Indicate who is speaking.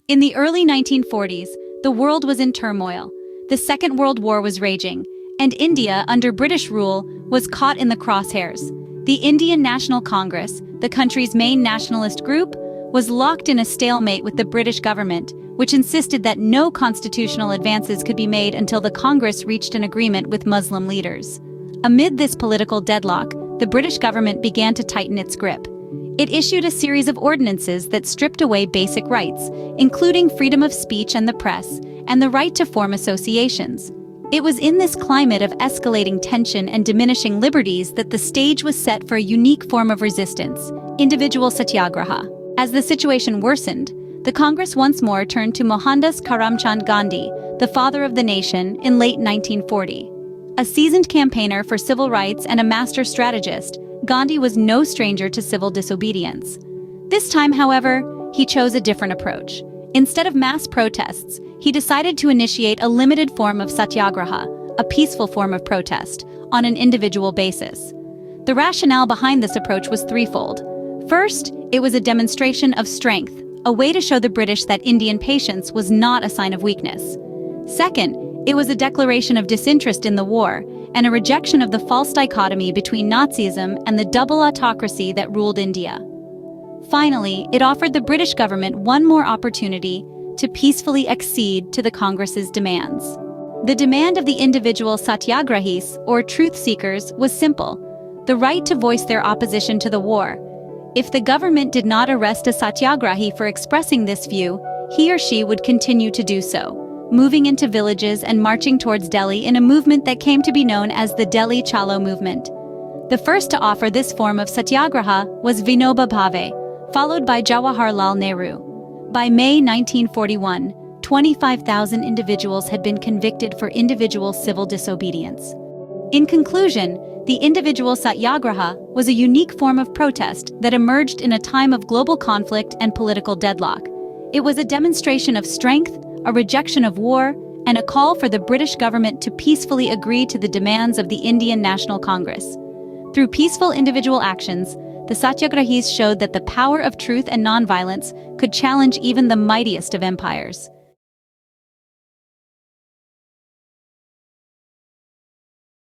Speaker 1: In the early 1940s, the world was in turmoil. The Second World War was raging, and India, under British rule, was caught in the crosshairs. The Indian National Congress, the country's main nationalist group, was locked in a stalemate with the British government, which insisted that no constitutional advances could be made until the Congress reached an agreement with Muslim leaders. Amid this political deadlock, the British government began to tighten its grip. It issued a series of ordinances that stripped away basic rights, including freedom of speech and the press, and the right to form associations. It was in this climate of escalating tension and diminishing liberties that the stage was set for a unique form of resistance, individual Satyagraha. As the situation worsened, the Congress once more turned to Mohandas Karamchand Gandhi, the father of the nation, in late 1940. A seasoned campaigner for civil rights and a master strategist, Gandhi was no stranger to civil disobedience. This time, however, he chose a different approach. Instead of mass protests, he decided to initiate a limited form of satyagraha, a peaceful form of protest, on an individual basis. The rationale behind this approach was threefold. First, it was a demonstration of strength, a way to show the British that Indian patience was not a sign of weakness. Second, it was a declaration of disinterest in the war and a rejection of the false dichotomy between Nazism and the double autocracy that ruled India. Finally, it offered the British government one more opportunity to peacefully accede to the Congress's demands. The demand of the individual satyagrahis, or truth seekers, was simple: the right to voice their opposition to the war. If the government did not arrest a satyagrahi for expressing this view, he or she would continue to do so, moving into villages and marching towards Delhi in a movement that came to be known as the Delhi Chalo movement. The first to offer this form of satyagraha was Vinoba Bhave, followed by Jawaharlal Nehru. By May 1941, 25,000 individuals had been convicted for individual civil disobedience. In conclusion, the individual satyagraha was a unique form of protest that emerged in a time of global conflict and political deadlock. It was a demonstration of strength, a rejection of war, and a call for the British government to peacefully agree to the demands of the Indian National Congress. Through peaceful individual actions, the Satyagrahis showed that the power of truth and nonviolence could challenge even the mightiest of empires.